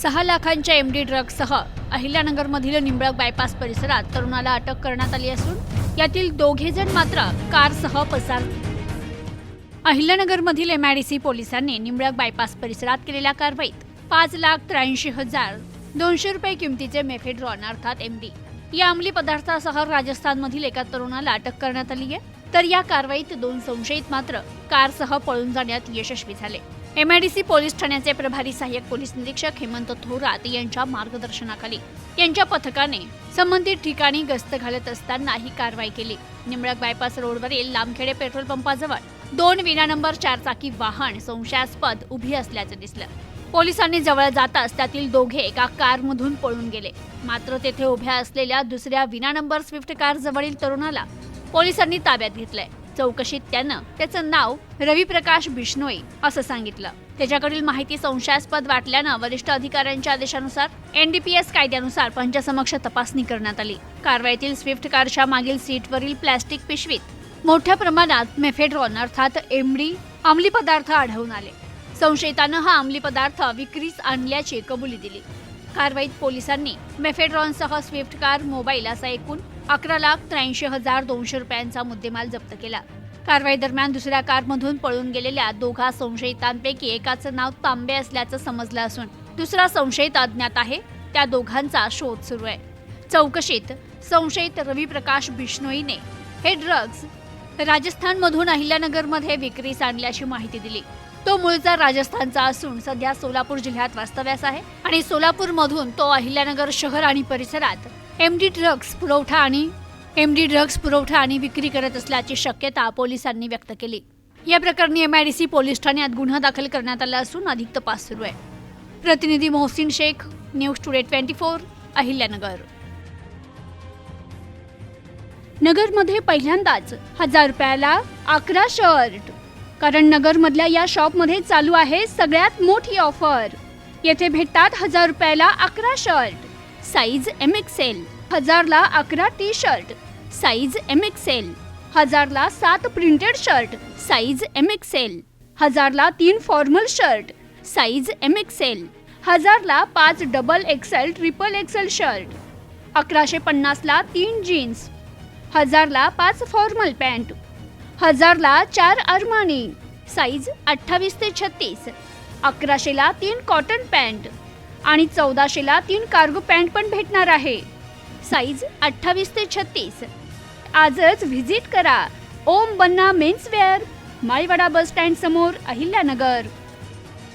6 लाखांच्या MD ड्रग्जसह अहिल्यानगरमधील Nimbalak bypass परिसरात तरुणाला अटक करण्यात आली असून यातील दोघे जण मात्र कारसह पसार. अहिल्यानगरमधील एमआयडीसी पोलिसांनी निंबळक बायपास परिसरात केलेल्या कारवाईत 5,83,200 रुपये किमतीचे मेफेड्रॉन अर्थात एमडी या अंमली पदार्थासह राजस्थानमधील एका तरुणाला अटक करण्यात आली आहे. तर या कारवाईत 2 संशयित मात्र कारसह पळून जाण्यात यशस्वी झाले. एमआयडीसी पोलीस ठाण्याचे प्रभारी सहाय्यक पोलीस निरीक्षक हेमंत थोरात यांच्या मार्गदर्शनाखाली यांच्या पथकाने संबंधित ठिकाणी गस्त घालत असताना ही कारवाई केली. निंबळक बायपास रोडवरील लांबखेडे पेट्रोल पंपाजवळ 2 विना नंबर 4 चाकी वाहन संशयास्पद उभी असल्याचं दिसलं. पोलिसांनी जवळ जाताच त्यातील दोघे एका कारमधून पळून गेले. मात्र तेथे उभ्या असलेल्या दुसऱ्या विना नंबर स्विफ्ट कार जवळील तरुणाला पोलिसांनी ताब्यात घेतलंय. चौकशीत त्यानं त्याचं नाव रवी प्रकाश बिश्नोई असं सांगितलं. त्याच्याकडील माहिती संशयास्पद वाटल्यानं वरिष्ठ अधिकाऱ्यांच्या आदेशानुसार एनडीपीएस कायद्यानुसार पंचसमक्ष तपासणी करण्यात आली. कारवाईतील स्विफ्ट कारच्या मागील सीटवरील प्लॅस्टिक पिशवीत मोठ्या प्रमाणात मेफेड्रॉन अर्थात एमडी अंमली पदार्थ आढळून आले. संशयितानं हा अंमली पदार्थ विक्रीस आणल्याची कबुली दिली. कारवाईत पोलिसांनी मेफेड्रॉनसह स्विफ्ट कार, मोबाईल असा एकूण 11,83,200 रुपयांचा मुद्देमाल जप्त केला. कारवाई दरम्यान दुसऱ्या कारमधून पळून गेलेल्या दोघा संशयितांपैकी एकाचं नाव तांबे असल्याचं समजलं असून दुसरा संशयित अज्ञात आहे. त्या दोघांचा शोध सुरू आहे. चौकशीत संशयित रवी प्रकाश बिश्नोईने हे ड्रग्ज राजस्थानमधून अहिल्यानगरमध्ये विक्रीस आणल्याची माहिती दिली. तो मूळचा राजस्थानचा असून सध्या सोलापूर जिल्ह्यात वास्तव्यास आहे आणि सोलापूरमधून तो अहिल्यानगर शहर आणि परिसरात एमडी ड्रग्ज पुरवठा आणि विक्री करत असल्याची शक्यता पोलिसांनी व्यक्त केली. या प्रकरणी एमआयडीसी पोलीस ठाण्यात गुन्हा दाखल करण्यात आला असून अधिक तपास सुरू आहे. प्रतिनिधी मोहसिन शेख, न्यूज टुडे 24, अहिल्यानगर. नगरमध्ये पहिल्यांदाच 1,000 रुपयाला 11 शर्ट. कारण नगरमधल्या या शॉपमध्ये चालू आहे सगळ्यात मोठी ऑफर. येथे भेटतात 1,000 रुपयाला 11 शर्ट, साईज MXL, 1,000ला 11 टी शर्ट, साईज MXL, 1,000ला 7 प्रिंटेड शर्ट, साईज MXL, 1,000ला 3 फॉर्मल शर्ट, साईज MXL, 1,000ला 5 double XL, triple XL shirt, 1,150ला 3 जीन्स, 1,000ला 5 फॉर्मल पॅन्ट, 1,000ला 4 अरमानी, साईज 28 ते 36, 1,100ला 3 कॉटन पॅन्ट आणि 1,400ला 3 कार्गो पॅन्ट पण भेटणार आहे, साईज 28 ते 36. आजच व्हिजिट करा ओम बन्ना मेन्सवेअर, माळीवाडा बस स्टँड समोर, अहिल्यानगर.